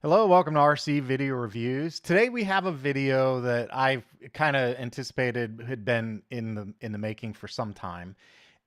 Hello, welcome to RC Video Reviews. Today we have a video that I've kind of anticipated had been in the making for some time.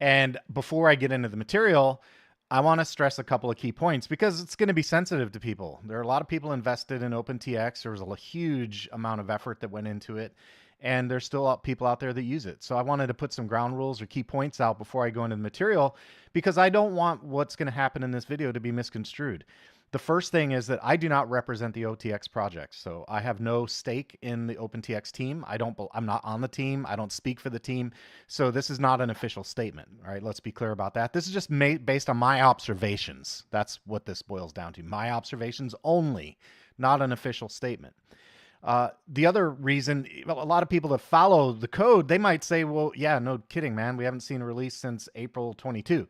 And before I get into the material, I want to stress a couple of key points because it's going to be sensitive to people. There are a lot of people invested in OpenTX. There was a huge amount of effort that went into it, and there's still people out there that use it. So I wanted to put some ground rules or key points out before I go into the material because I don't want what's going to happen in this video to be misconstrued. The first thing is that I do not represent the OTX project. So I have no stake in the OpenTX team. I'm not on the team. I don't speak for the team. So this is not an official statement. All right, let's be clear about that. This is just based on my observations. That's what this boils down to. My observations only, not an official statement. The other reason, a lot of people that follow the code, they might say, well, yeah, no kidding, man. We haven't seen a release since April 22.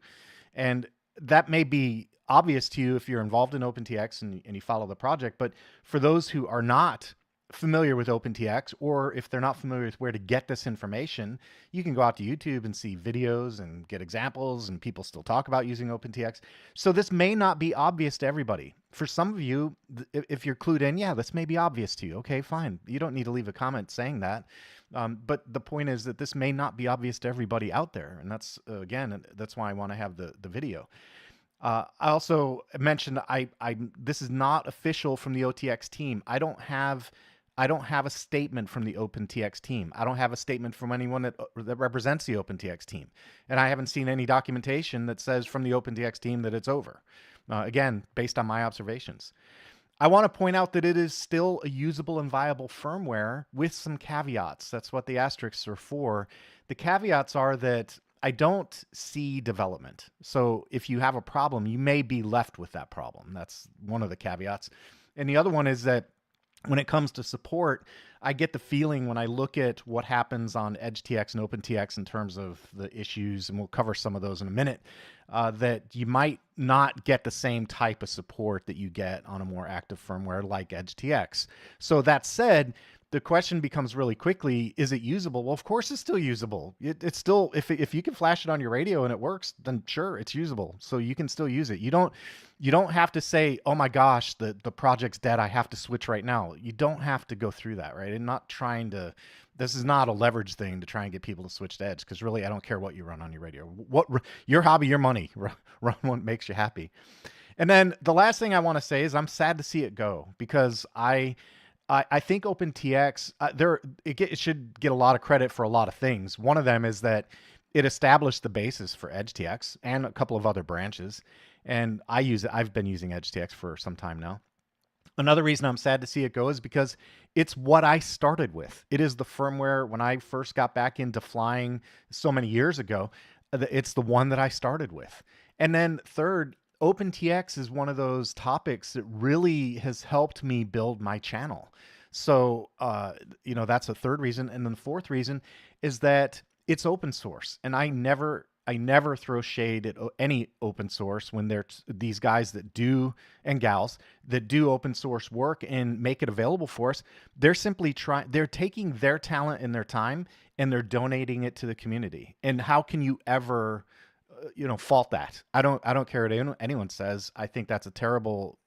And that may be obvious to you if you're involved in OpenTX and you follow the project. But for those who are not familiar with OpenTX, or if they're not familiar with where to get this information, you can go out to YouTube and see videos and get examples, and people still talk about using OpenTX. So this may not be obvious to everybody. For some of you, if you're clued in, yeah, this may be obvious to you. Okay, fine. You don't need to leave a comment saying that. But the point is that this may not be obvious to everybody out there. And that's, again, that's why I want to have the video. I also mentioned this is not official from the OTX team. I don't have a statement from the OpenTX team. I don't have a statement from anyone that represents the OpenTX team. And I haven't seen any documentation that says from the OpenTX team that it's over. Again, based on my observations. I want to point out that it is still a usable and viable firmware with some caveats. That's what the asterisks are for. The caveats are that I don't see development. So if you have a problem, you may be left with that problem. That's one of the caveats. And the other one is that when it comes to support, I get the feeling when I look at what happens on EdgeTX and OpenTX in terms of the issues, and we'll cover some of those in a minute, that you might not get the same type of support that you get on a more active firmware like EdgeTX. So that said, the question becomes really quickly, is it usable? Well, of course it's still usable. It's still, if you can flash it on your radio and it works, then sure, it's usable. So you can still use it. You don't have to say, oh my gosh, the project's dead, I have to switch right now. You don't have to go through that, right? And not trying to, this is not a leverage thing to try and get people to switch to Edge, because really, I don't care what you run on your radio. What your hobby, your money, run what makes you happy. And then the last thing I want to say is I'm sad to see it go, because I think OpenTX, it should get a lot of credit for a lot of things. One of them is that it established the basis for EdgeTX and a couple of other branches. And I've been using EdgeTX for some time now. Another reason I'm sad to see it go is because it's what I started with. It is the firmware when I first got back into flying so many years ago. It's the one that I started with. And then third, OpenTX is one of those topics that really has helped me build my channel. So, that's a third reason. And then the fourth reason is that it's open source. And I never throw shade at any open source when there's these guys that do, and gals that do open source work and make it available for us. They're simply they're taking their talent and their time and they're donating it to the community. And how can you ever fault that? I don't care what anyone says. I think that's a terrible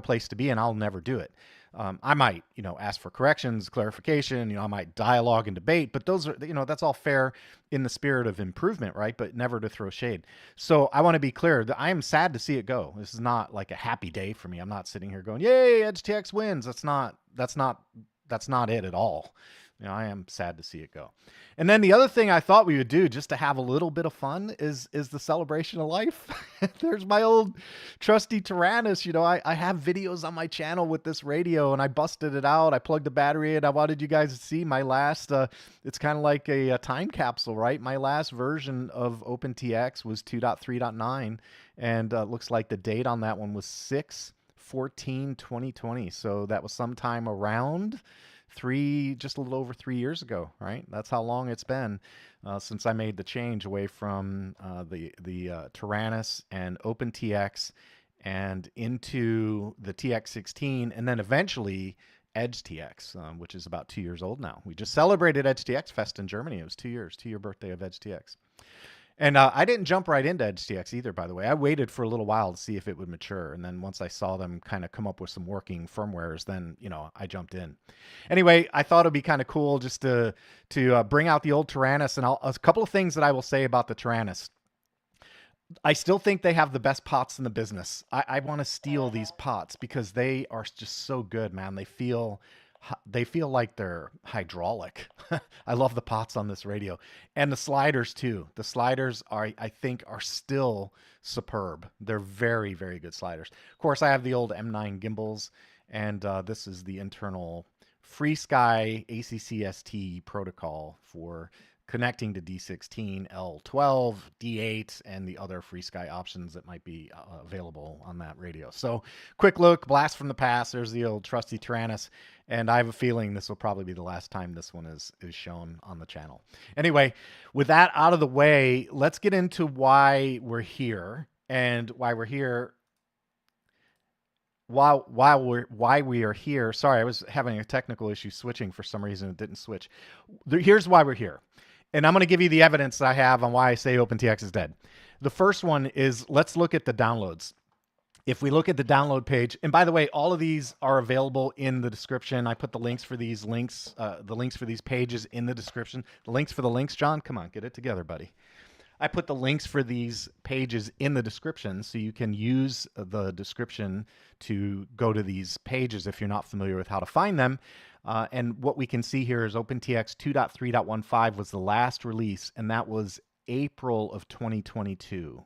place to be, and I'll never do it. I might, ask for corrections, clarification, I might dialogue and debate, but those are, that's all fair in the spirit of improvement, right? But never to throw shade. So I want to be clear that I am sad to see it go. This is not like a happy day for me. I'm not sitting here going, yay, EdgeTX wins. That's not it at all. I am sad to see it go. And then the other thing I thought we would do just to have a little bit of fun is the celebration of life. There's my old trusty Tyrannus. I have videos on my channel with this radio, and I busted it out. I plugged the battery in. I wanted you guys to see my last, it's kind of like a time capsule, right? My last version of OpenTX was 2.3.9, and looks like the date on that one was 6/14/2020. So that was sometime around just a little over 3 years ago, right? That's how long it's been since I made the change away from the Tyrannus and OpenTX and into the TX16, and then eventually EdgeTX, which is about 2 years old now. We just celebrated EdgeTX Fest in Germany. It was 2 years, 2-year birthday of EdgeTX. And I didn't jump right into EdgeTX either, by the way. I waited for a little while to see if it would mature. And then once I saw them kind of come up with some working firmwares, then, I jumped in. Anyway, I thought it'd be kind of cool just to bring out the old Tyrannus. And a couple of things that I will say about the Tyrannus. I still think they have the best pots in the business. I want to steal these pots because they are just so good, man. They feel like they're hydraulic. I love the pots on this radio, and the sliders too. The sliders I think are still superb. They're very, very good sliders. Of course, I have the old M9 gimbals, and this is the internal FreeSky ACCST protocol for connecting to D16, L12, D8, and the other FreeSky options that might be available on that radio. So quick look, blast from the past. There's the old trusty Tyrannus, and I have a feeling this will probably be the last time this one is shown on the channel. Anyway, with that out of the way, let's get into why we're here and why we're here. Why we are here. Sorry, I was having a technical issue switching for some reason. It didn't switch. Here's why we're here. And I'm going to give you the evidence that I have on why I say OpenTX is dead. The first one is, let's look at the downloads. If we look at the download page, and by the way, all of these are available in the description. I put the links for these pages in the description. The links for the links, John, come on, get it together, buddy. I put the links for these pages in the description, so you can use the description to go to these pages if you're not familiar with how to find them. And what we can see here is OpenTX 2.3.15 was the last release, and that was April of 2022.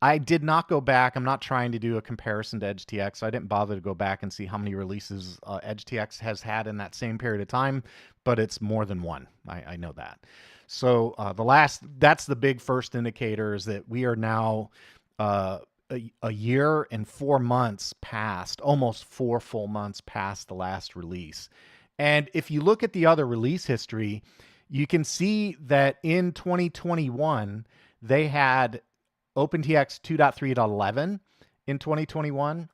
I did not go back. I'm not trying to do a comparison to EdgeTX, so I didn't bother to go back and see how many releases EdgeTX has had in that same period of time, but it's more than one. I know that. So that's the big first indicator, is that we are now a year and 4 months past, almost 4 full months past the last release. And if you look at the other release history, you can see that in 2021, they had OpenTX 2.3.11 in 2021,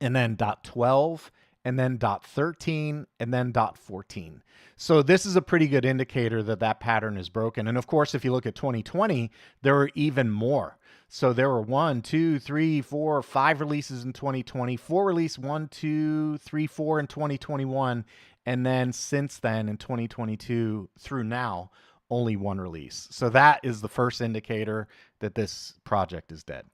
and then .12, and then .13, and then .14. So this is a pretty good indicator that that pattern is broken. And of course, if you look at 2020, there were even more. So there were 1, 2, 3, 4, 5 releases in 2020, 4 release 1, 2, 3, 4 in 2021. And then since then in 2022 through now, only 1 release. So that is the first indicator that this project is dead.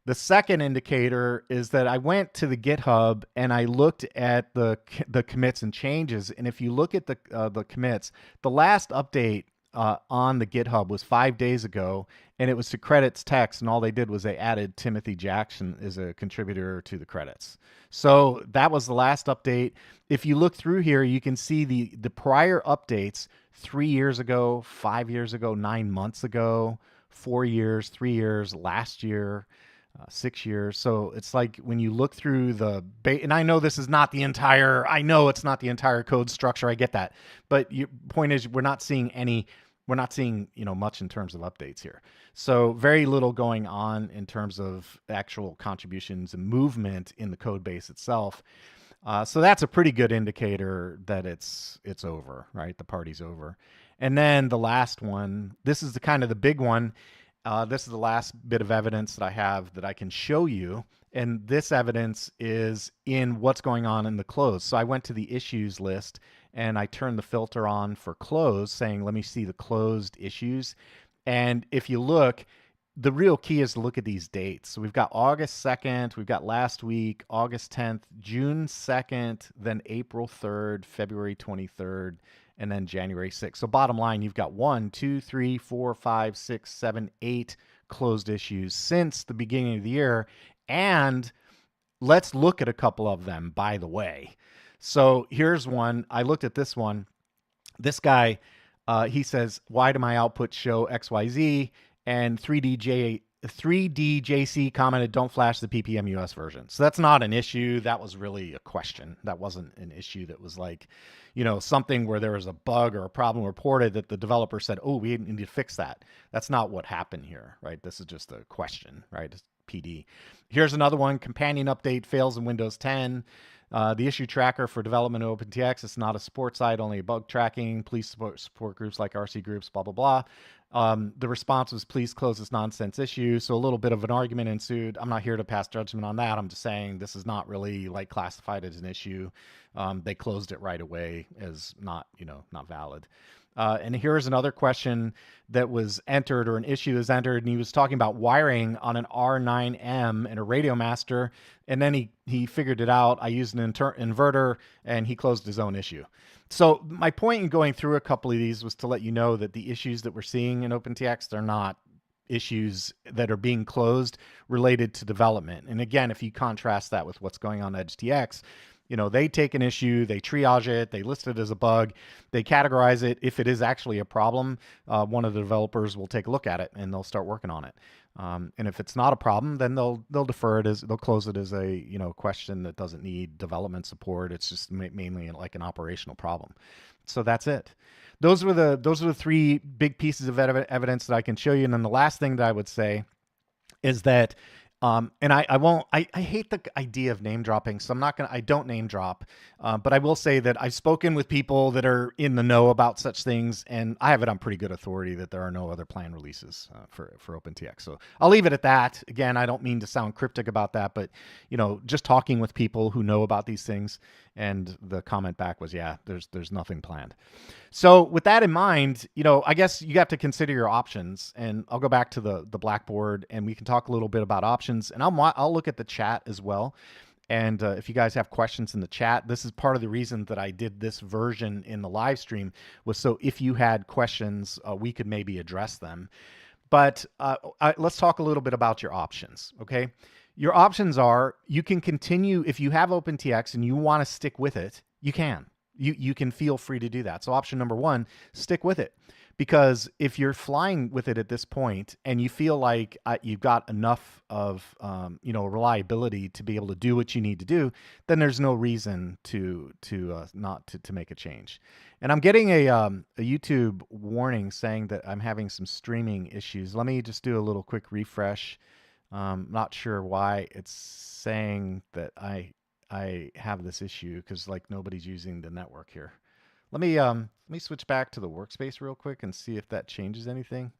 The second indicator is that I went to the GitHub and I looked at the commits and changes. And if you look at the commits, the last update on the GitHub was 5 days ago, and it was to credits text, and all they did was they added Timothy Jackson as a contributor to the credits. So that was the last update. If you look through here, you can see the prior updates 3 years ago, 5 years ago, 9 months ago, 4 years, 3 years, last year, 6 years. So it's like when you look through and I know this is not the entire, I know it's not the entire code structure. I get that. But your point is, we're not seeing much in terms of updates here. So very little going on in terms of actual contributions and movement in the code base itself. So that's a pretty good indicator that it's over, right? The party's over. And then the last one, this is the kind of the big one. This is the last bit of evidence that I have that I can show you. And this evidence is in what's going on in the close. So I went to the issues list and I turned the filter on for close, saying, let me see the closed issues. And if you look, the real key is to look at these dates. So we've got August 2nd, we've got last week, August 10th, June 2nd, then April 3rd, February 23rd, and then January 6th. So bottom line, you've got 1, 2, 3, 4, 5, 6, 7, 8 closed issues since the beginning of the year. And let's look at a couple of them, by the way. So here's one. I looked at this one. This guy, he says, why do my outputs show XYZ? And 3DJC commented, don't flash the PPM-US version. So that's not an issue. That was really a question. That wasn't an issue that was like, something where there was a bug or a problem reported that the developer said, oh, we need to fix that. That's not what happened here, right? This is just a question, right? It's PD. Here's another one. Companion update fails in Windows 10. The issue tracker for development of OpenTX is not a support site, only bug tracking. Please support groups like RC groups, blah, blah, blah. The response was, please close this nonsense issue. So a little bit of an argument ensued. I'm not here to pass judgment on that. I'm just saying this is not really like classified as an issue. They closed it right away as not, not valid. And here's another question that was entered, or an issue is entered, and he was talking about wiring on an R9M and a Radio Master, and then he figured it out. I used an inverter, and he closed his own issue. So my point in going through a couple of these was to let you know that the issues that we're seeing in OpenTX, they're not issues that are being closed related to development. And again, if you contrast that with what's going on at EdgeTX, they take an issue, they triage it, they list it as a bug, they categorize it. If it is actually a problem, one of the developers will take a look at it and they'll start working on it. And if it's not a problem, then they'll defer it, they'll close it as a question that doesn't need development support. It's just mainly like an operational problem. So that's it. Those were the three big pieces of evidence that I can show you. And then the last thing that I would say is that and I hate the idea of name dropping, so I don't name drop, but I will say that I've spoken with people that are in the know about such things, and I have it on pretty good authority that there are no other planned releases for OpenTX. So I'll leave it at that. Again, I don't mean to sound cryptic about that, but just talking with people who know about these things, and the comment back was, yeah, there's nothing planned. So with that in mind, I guess you have to consider your options, and I'll go back to the Blackboard, and we can talk a little bit about options. And I'll look at the chat as well. And if you guys have questions in the chat, this is part of the reason that I did this version in the live stream, was so if you had questions, we could maybe address them. But let's talk a little bit about your options, okay? Your options are, you can continue, if you have OpenTX and you want to stick with it, you can. You can feel free to do that. So option number one, stick with it. Because if you're flying with it at this point and you feel like you've got enough of reliability to be able to do what you need to do, then there's no reason to make a change. And I'm getting a YouTube warning saying that I'm having some streaming issues. Let me just do a little quick refresh. Not sure why it's saying that I have this issue, because like nobody's using the network here. Let me switch back to the workspace real quick and see if that changes anything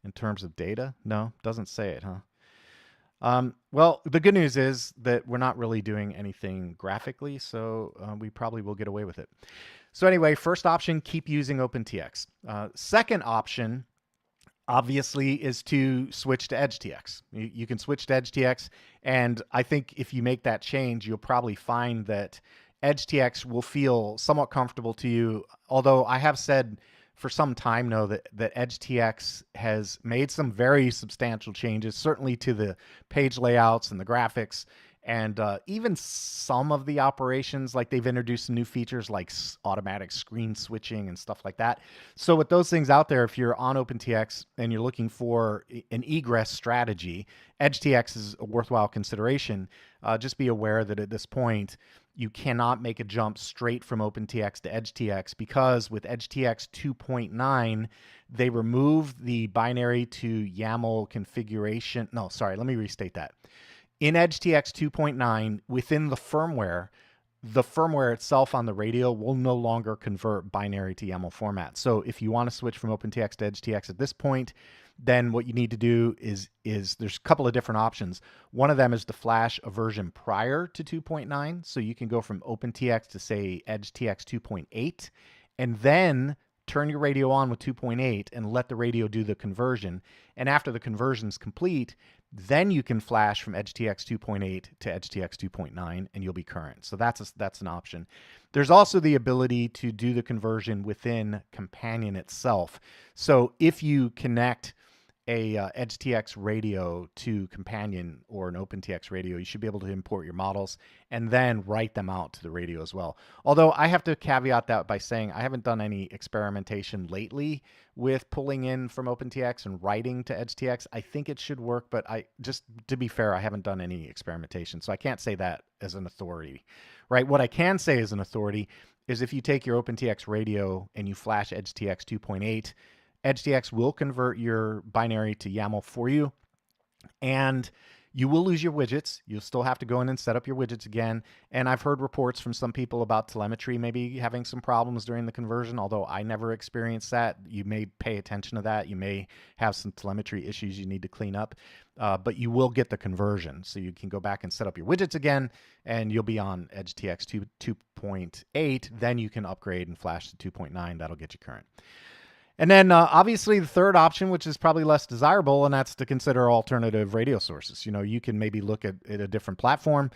in terms of data. No, doesn't say it, huh? Well, the good news is that we're not really doing anything graphically, so we probably will get away with it. So anyway, first option, keep using OpenTX. Second option, obviously, is to switch to EdgeTX. You can switch to EdgeTX, and I think if you make that change, you'll probably find that EdgeTX will feel somewhat comfortable to you, although I have said for some time now that EdgeTX has made some very substantial changes, certainly to the page layouts and the graphics, and even some of the operations. Like they've introduced some new features like automatic screen switching and stuff like that. So with those things out there, if you're on OpenTX and you're looking for an egress strategy, EdgeTX is a worthwhile consideration. Just be aware that at this point, you cannot make a jump straight from OpenTX to EdgeTX, because with EdgeTX 2.9, they removed the binary to YAML configuration. No, sorry, let me restate that. In EdgeTX 2.9, within the firmware itself on the radio will no longer convert binary to YAML format. So if you want to switch from OpenTX to EdgeTX at this point, then what you need to do is there's a couple of different options. One of them is to flash a version prior to 2.9. So you can go from OpenTX to, say, EdgeTX 2.8, and then turn your radio on with 2.8 and let the radio do the conversion. And after the conversion is complete, then you can flash from EdgeTX 2.8 to EdgeTX 2.9 and you'll be current. So that's an option. There's also the ability to do the conversion within Companion itself. So if you connect a EdgeTX radio to Companion or an OpenTX radio, you should be able to import your models and then write them out to the radio as well. Although I have to caveat that by saying I haven't done any experimentation lately with pulling in from OpenTX and writing to EdgeTX. I think it should work, but just to be fair, I haven't done any experimentation, so I can't say that as an authority, right? What I can say as an authority is if you take your OpenTX radio and you flash EdgeTX 2.8, EdgeTX will convert your binary to YAML for you. And You will lose your widgets. You'll still have to go in and set up your widgets again. And I've heard reports from some people about telemetry maybe having some problems during the conversion, although I never experienced that. You may pay attention to that. You may have some telemetry issues you need to clean up, but you will get the conversion. So you can go back and set up your widgets again, and you'll be on EdgeTX 2.8. Then you can upgrade and flash to 2.9. That'll get you current. And then obviously the third option, which is probably less desirable, and that's to consider alternative radio sources. You know, you can maybe look at a different platform,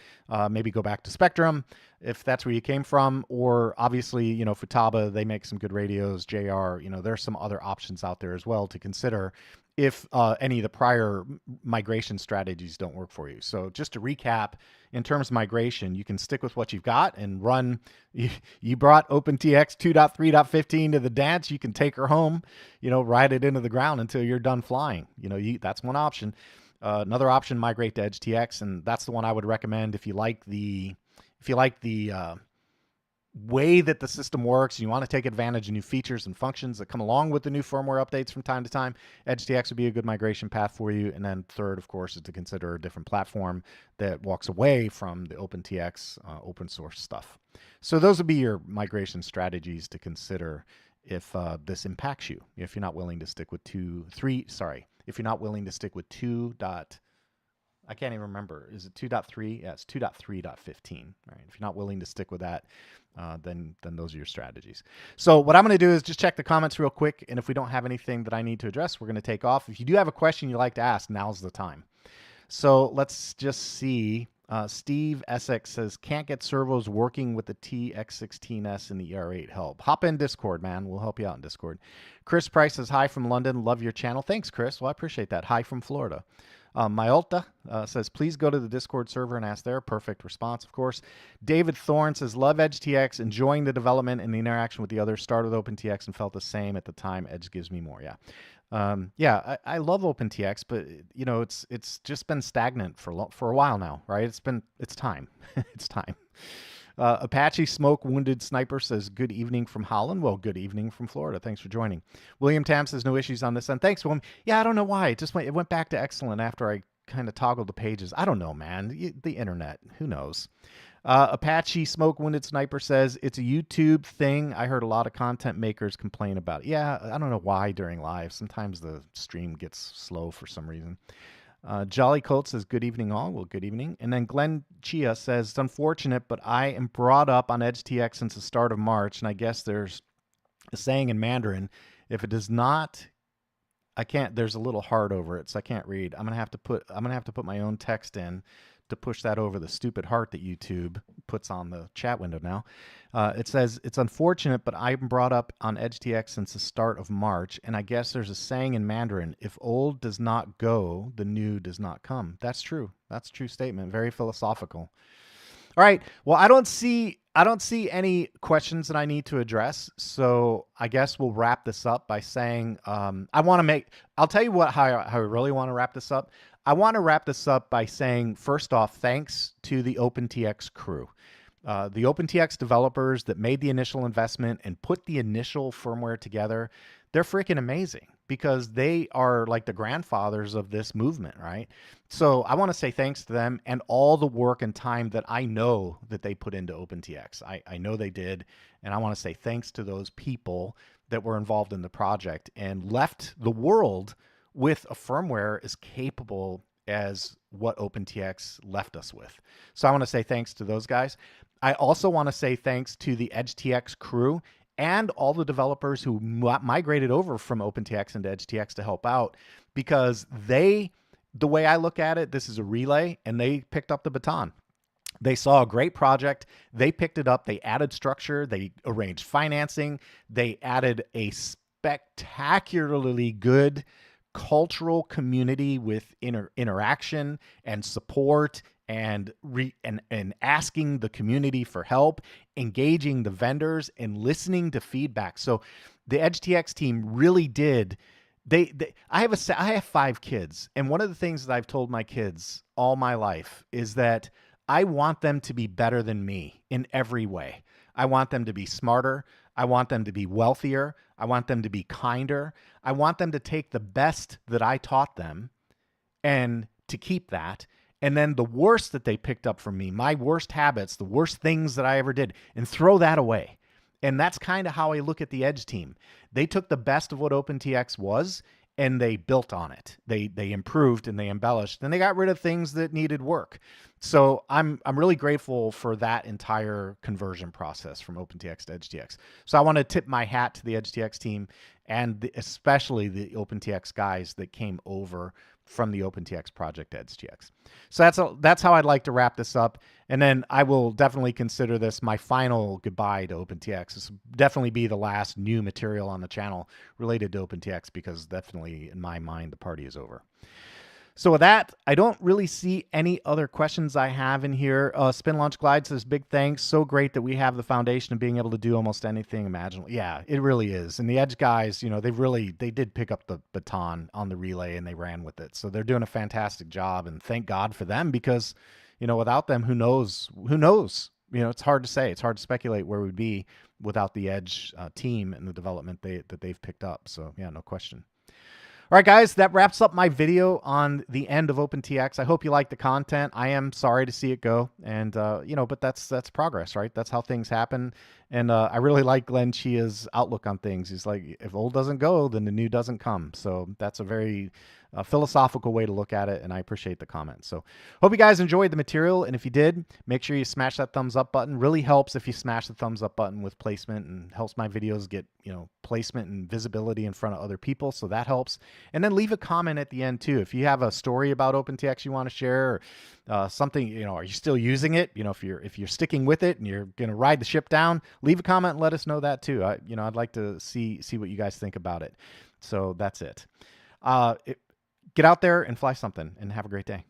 maybe go back to Spectrum if that's where you came from, or obviously, you know, Futaba, they make some good radios, JR, you know, there's some other options out there as well to consider if any of the prior migration strategies don't work for you. So just to recap, in terms of migration, you can stick with what you've got and run. You brought OpenTX 2.3.15 to the dance. You can take her home, you know, ride it into the ground until you're done flying. You know, that's one option. Another option, migrate to EdgeTX, and that's the one I would recommend if you like the way that the system works, and you want to take advantage of new features and functions that come along with the new firmware updates from time to time. EdgeTX would be a good migration path for you. And then third, of course, is to consider a different platform that walks away from the OpenTX open source stuff. So those would be your migration strategies to consider if this impacts you. If you're not willing to stick with if you're not willing to stick with I can't even remember. Is it 2.3? Yeah, it's 2.3.15. Right. If you're not willing to stick with that, then those are your strategies. So what I'm going to do is just check the comments real quick, and if we don't have anything that I need to address, we're going to take off. If you do have a question you'd like to ask, now's the time. So let's just see. Steve Essex says, can't get servos working with the TX16S and the ER8 help. Hop in Discord, man. We'll help you out in Discord. Chris Price says, hi from London. Love your channel. Thanks, Chris. Well, I appreciate that. Hi from Florida. Myolta says, please go to the Discord server and ask there. Perfect response, of course. David Thorne says, love EdgeTX, enjoying the development and the interaction with the others. Started OpenTX and felt the same at the time. Edge gives me more. Yeah. I love OpenTX, but you know, it's just been stagnant for a while now, right? It's time. It's time. Apache Smoke Wounded Sniper says, good evening from Holland. Well, good evening from Florida. Thanks for joining. William Tam says, no issues on this end. Thanks, William. Yeah, I don't know why. It went back to excellent after I kind of toggled the pages. I don't know, man. The internet. Who knows? Apache Smoke Wounded Sniper says, it's a YouTube thing. I heard a lot of content makers complain about it. Yeah, I don't know why during live. Sometimes the stream gets slow for some reason. Jolly Colt says, good evening all. Well, good evening. And then Glenn Chia says, it's unfortunate, but I am brought up on EdgeTX since the start of March, and I guess there's a saying in Mandarin, if it does not, there's a little heart over it, so I can't read. I'm gonna have to put my own text in to push that over the stupid heart that YouTube puts on the chat window now. It says, it's unfortunate, but I'm brought up on EdgeTX since the start of March, and I guess there's a saying in Mandarin, if old does not go, the new does not come. That's true. That's a true statement. Very philosophical. All right. Well, I don't see any questions that I need to address. So I guess we'll wrap this up by saying, I'll tell you how I really want to wrap this up. I want to wrap this up by saying, first off, thanks to the OpenTX crew. The OpenTX developers that made the initial investment and put the initial firmware together, they're freaking amazing because they are like the grandfathers of this movement, right? So I want to say thanks to them and all the work and time that I know that they put into OpenTX. I know they did, and I want to say thanks to those people that were involved in the project and left the world with a firmware as capable as what OpenTX left us with. So I want to say thanks to those guys. I also want to say thanks to the EdgeTX crew and all the developers who migrated over from OpenTX into EdgeTX to help out, because the way I look at it, this is a relay, and they picked up the baton. They saw a great project. They picked it up. They added structure. They arranged financing. They added a spectacularly good cultural community with interaction and support and asking the community for help, engaging the vendors and listening to feedback. So the EdgeTX team really did. I have 5 kids, and one of the things that I've told my kids all my life is that I want them to be better than me in every way. I want them to be smarter. I want them to be wealthier. I want them to be kinder. I want them to take the best that I taught them and to keep that and then the worst that they picked up from me, my worst habits, the worst things that I ever did, and throw that away. And that's kind of how I look at the Edge team. They took the best of what OpenTX was and they built on it. They improved and they embellished and they got rid of things that needed work. So I'm really grateful for that entire conversion process from OpenTX to EdgeTX. So I want to tip my hat to the EdgeTX team and especially the OpenTX guys that came over from the OpenTX project to EdgeTX. So that's how I'd like to wrap this up. And then I will definitely consider this my final goodbye to OpenTX. This will definitely be the last new material on the channel related to OpenTX because definitely in my mind the party is over. So with that, I don't really see any other questions I have in here. Spin Launch Glide says, big thanks. So great that we have the foundation of being able to do almost anything imaginable. Yeah, it really is. And the Edge guys, you know, they did pick up the baton on the relay and they ran with it. So they're doing a fantastic job and thank God for them because, you know, without them, who knows? Who knows? You know, it's hard to say. It's hard to speculate where we'd be without the Edge team and the development that they've picked up. So yeah, no question. All right, guys, that wraps up my video on the end of OpenTX. I hope you like the content. I am sorry to see it go, and you know, but that's progress, right? That's how things happen. And I really like Glenn Chia's outlook on things. He's like, if old doesn't go, then the new doesn't come. So that's a very philosophical way to look at it, and I appreciate the comment. So hope you guys enjoyed the material, and if you did, make sure you smash that thumbs up button. Really helps if you smash the thumbs up button with placement and helps my videos get, you know, placement and visibility in front of other people, so that helps. And then leave a comment at the end too. If you have a story about OpenTX you want to share, or something, you know, are you still using it? You know, if you're sticking with it and you're going to ride the ship down, leave a comment and let us know that too. You know, I'd like to see what you guys think about it. So that's it. Get out there and fly something and have a great day.